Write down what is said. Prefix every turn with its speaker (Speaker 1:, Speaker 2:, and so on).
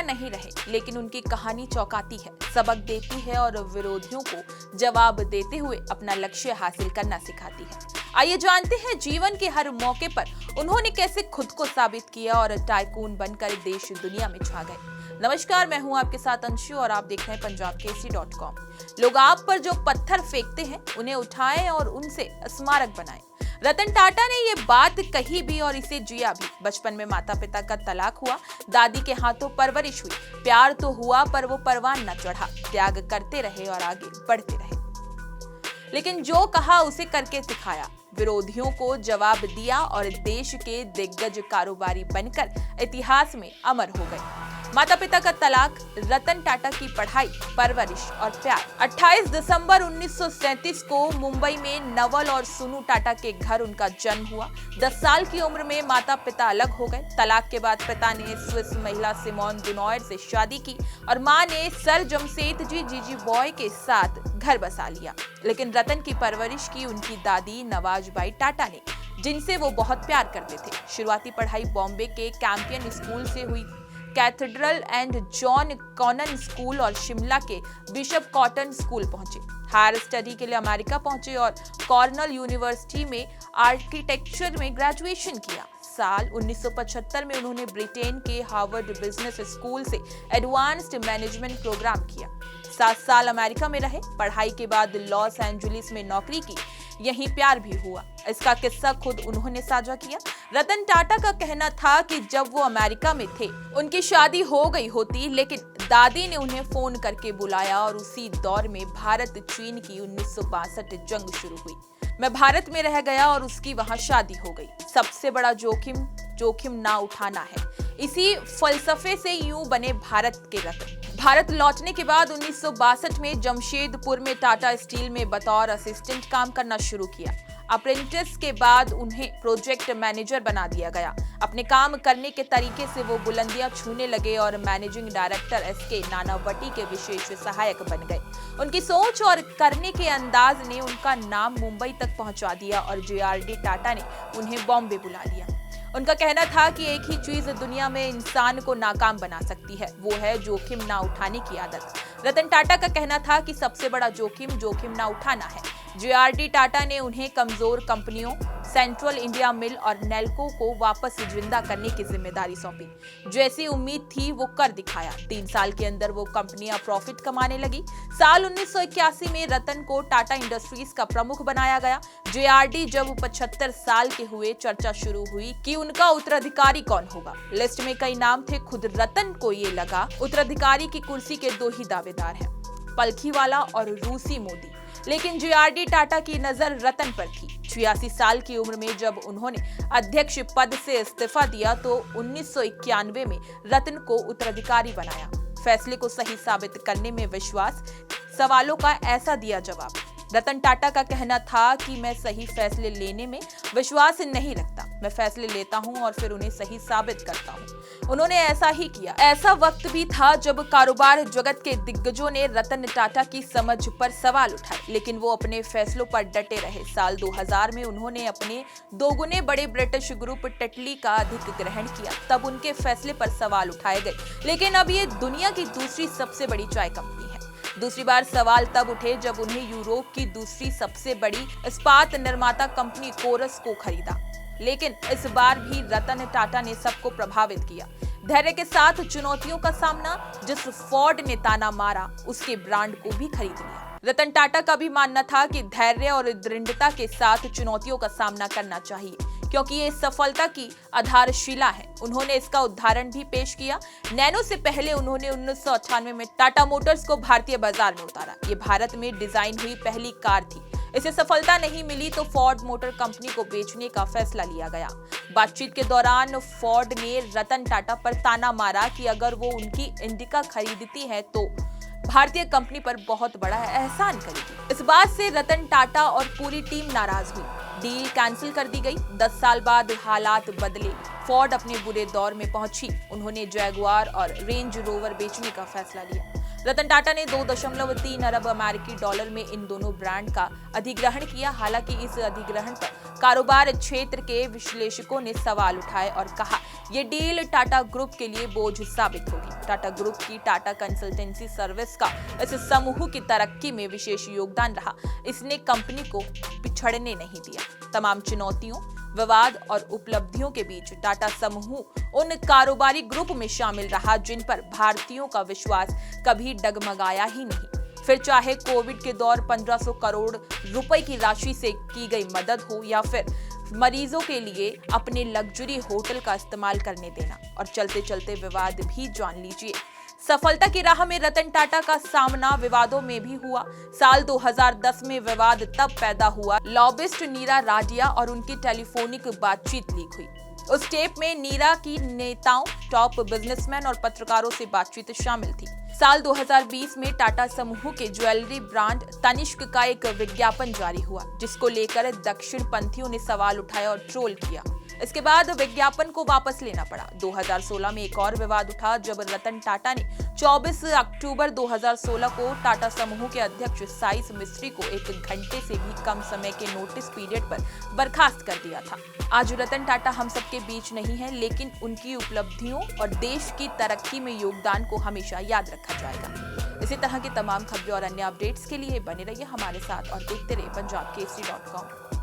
Speaker 1: टाटा नहीं रहे, लेकिन उनकी कहानी चौंकाती है, सबक देती है और विरोधियों को जवाब देते हुए अपना लक्ष्य हासिल करना सिखाती है। आइए जानते हैं जीवन के हर मौके पर उन्होंने कैसे खुद को साबित किया और टाइकून बनकर देश दुनिया में छा गए। नमस्कार, मैं हूं आपके साथ अंशु और आप देख रहे हैं punjabkesari.com। लोग आप पर जो पत्थर फेंकते हैं उन्हें उठाएं और उनसे स्मारक बनाएं। रतन टाटा ने ये बात कही भी और इसे जिया भी। बचपन में माता पिता का तलाक हुआ, दादी के हाथों परवरिश हुई, प्यार तो हुआ पर वो परवान न चढ़ा, त्याग करते रहे और आगे बढ़ते रहे, लेकिन जो कहा उसे करके दिखाया, विरोधियों को जवाब दिया और देश के दिग्गज कारोबारी बनकर इतिहास में अमर हो गए। माता पिता का तलाक, रतन टाटा की पढ़ाई, परवरिश और प्यार। 28 दिसंबर 1937 को मुंबई में नवल और सुनू टाटा के घर उनका जन्म हुआ। 10 साल की उम्र में माता पिता अलग हो गए। तलाक के बाद पिता ने स्विस महिला सिमोन दुनॉयर से शादी की और मां ने सर जमशेदजी जीजी बॉय के साथ घर बसा लिया। लेकिन रतन की परवरिश की उनकी दादी नवाजबाई टाटा ने, जिनसे वो बहुत प्यार करते थे। शुरुआती पढ़ाई बॉम्बे के कैंपियन स्कूल से हुई, Cathedral and John Connon school और शिमला के बिशप कॉटन स्कूल पहुंचे। हायर स्टडी के लिए अमेरिका पहुंचे और कॉर्नेल यूनिवर्सिटी में आर्किटेक्चर में ग्रेजुएशन किया। साल 1975 में उन्होंने ब्रिटेन के हार्वर्ड बिजनेस स्कूल से एडवांस्ड मैनेजमेंट प्रोग्राम किया। 7 साल अमेरिका में रहे। पढ़ाई के बाद लॉस एंजलिस में नौकरी की, यहीं प्यार भी हुआ। इसका किस्सा खुद उन्होंने साझा किया। रतन टाटा का कहना था कि जब वो अमेरिका में थे उनकी शादी हो गई होती, लेकिन दादी ने उन्हें फोन करके बुलाया और उसी दौर में भारत चीन की 1962 जंग शुरू हुई। मैं भारत में रह गया और उसकी वहां शादी हो गई। सबसे बड़ा जोखिम ना उठाना है। इसी फलसफे से यूं बने भारत के रतन। भारत लौटने के बाद 1962 में जमशेदपुर में टाटा स्टील में बतौर असिस्टेंट काम करना शुरू किया। अप्रेंटिस के बाद उन्हें प्रोजेक्ट मैनेजर बना दिया गया। अपने काम करने के तरीके से वो बुलंदियां छूने लगे और मैनेजिंग डायरेक्टर एसके नानावटी के विशेष सहायक बन गए। उनकी सोच और करने के अंदाज ने उनका नाम मुंबई तक पहुंचा दिया और जेआरडी टाटा ने उन्हें बॉम्बे बुला लिया। उनका कहना था कि एक ही चीज दुनिया में इंसान को नाकाम बना सकती है, वो है जोखिम ना उठाने की आदत। रतन टाटा का कहना था कि सबसे बड़ा जोखिम ना उठाना है। जेआरडी टाटा ने उन्हें कमजोर कंपनियों सेंट्रल इंडिया मिल और नेल्को को वापस जिंदा करने की जिम्मेदारी सौंपी। जैसी उम्मीद थी वो कर दिखाया। 3 साल के अंदर वो कंपनियां प्रॉफिट कमाने लगी। साल 1981 में रतन को टाटा इंडस्ट्रीज का प्रमुख बनाया गया। जेआरडी जब 75 साल के हुए, चर्चा शुरू हुई कि उनका उत्तराधिकारी कौन होगा। लिस्ट में कई नाम थे। खुद रतन को ये लगा उत्तराधिकारी की कुर्सी के 2 ही दावेदार हैं, पलखीवाला और रूसी मोदी। लेकिन जेआरडी टाटा की नजर रतन पर थी। 86 साल की उम्र में जब उन्होंने अध्यक्ष पद से इस्तीफा दिया तो 1991 में रतन को उत्तराधिकारी बनाया। फैसले को सही साबित करने में विश्वास, सवालों का ऐसा दिया जवाब। रतन टाटा का कहना था कि मैं सही फैसले लेने में विश्वास नहीं रखता, मैं फैसले लेता हूं और फिर उन्हें सही साबित करता हूं। उन्होंने ऐसा ही किया। ऐसा वक्त भी था जब कारोबार जगत के दिग्गजों ने रतन टाटा की समझ पर सवाल उठाए, लेकिन वो अपने फैसलों पर डटे रहे। साल 2000 में उन्होंने अपने 2 गुने बड़े ब्रिटिश ग्रुप टेटली का अधिग्रहण किया। तब उनके फैसले पर सवाल उठाए गए, लेकिन अब ये दुनिया की दूसरी सबसे बड़ी चाय कंपनी है। दूसरी बार सवाल तब उठे जब उन्हें यूरोप की दूसरी सबसे बड़ी इस्पात निर्माता कंपनी कोरस को खरीदा। लेकिन इस बार भी रतन टाटा ने सबको प्रभावित किया। धैर्य के साथ चुनौतियों का सामना, जिस फोर्ड ने ताना मारा उसके ब्रांड को भी खरीद लिया। रतन टाटा का भी मानना था कि धैर्य और दृढ़ता के साथ चुनौतियों का सामना करना चाहिए, क्योंकि ये सफलता की आधारशिला है। उन्होंने इसका उदाहरण भी पेश किया। नैनो से पहले उन्होंने 1998 में टाटा मोटर्स को भारतीय बाजार में उतारा। ये भारत में डिजाइन हुई पहली कार थी। इसे सफलता नहीं मिली तो फोर्ड मोटर कंपनी को बेचने का फैसला लिया गया। बातचीत के दौरान फोर्ड ने रतन टाटा पर ताना मारा कि अगर वो उनकी इंडिका खरीदती है तो भारतीय कंपनी पर बहुत बड़ा एहसान करेगी। इस बात से रतन टाटा और पूरी टीम नाराज हुई। डील कैंसिल कर दी गई। 10 साल बाद हालात बदले। फोर्ड अपने बुरे दौर में पहुंची, उन्होंने जैगुआर और रेंज रोवर बेचने का फैसला लिया। रतन टाटा ने 2.3 अरब अमेरिकी डॉलर में इन दोनों ब्रांड का अधिग्रहण किया। हालांकि इस अधिग्रहण पर कारोबार क्षेत्र के विश्लेषकों ने सवाल उठाए और कहा, ये डील टाटा ग्रुप के लिए बोझ साबित होगी। टाटा ग्रुप की टाटा कंसल्टेंसी सर्विस का इस समूह की तरक्की में विशेष योगदान रहा। इसने कंपनी को पिछड़ने नहीं दिया। तमाम चुनौतियों, विवाद और उपलब्धियों के बीच टाटा समूह उन कारोबारी ग्रुप में शामिल रहा जिन पर भारतीयों का विश्वास कभी डगमगाया ही नहीं। फिर चाहे कोविड के दौर 1500 करोड़ रुपए की राशि से की गई मदद हो या फिर मरीजों के लिए अपने लग्जरी होटल का इस्तेमाल करने देना, और चलते चलते विवाद भी जान लीजिए। सफलता की राह में रतन टाटा का सामना विवादों में भी हुआ। साल 2010 में विवाद तब पैदा हुआ, लॉबिस्ट नीरा राडिया और उनकी टेलीफोनिक बातचीत लीक हुई। उस टेप में नीरा की नेताओं, टॉप बिजनेसमैन और पत्रकारों से बातचीत शामिल थी। साल 2020 में टाटा समूह के ज्वेलरी ब्रांड तनिष्क का एक विज्ञापन जारी हुआ, जिसको लेकर दक्षिण पंथियों ने सवाल उठाए और ट्रोल किया। इसके बाद विज्ञापन को वापस लेना पड़ा। 2016 में एक और विवाद उठा जब रतन टाटा ने 24 अक्टूबर 2016 को टाटा समूह के अध्यक्ष साइस मिस्त्री को 1 घंटे से भी कम समय के नोटिस पीरियड पर बर्खास्त कर दिया था। आज रतन टाटा हम सबके बीच नहीं है, लेकिन उनकी उपलब्धियों और देश की तरक्की में योगदान को हमेशा याद रखा जाएगा। इसी तरह की तमाम खबरें और अन्य अपडेट्स के लिए बने रहिए हमारे साथ और देखते रहिए punjabkesari.com।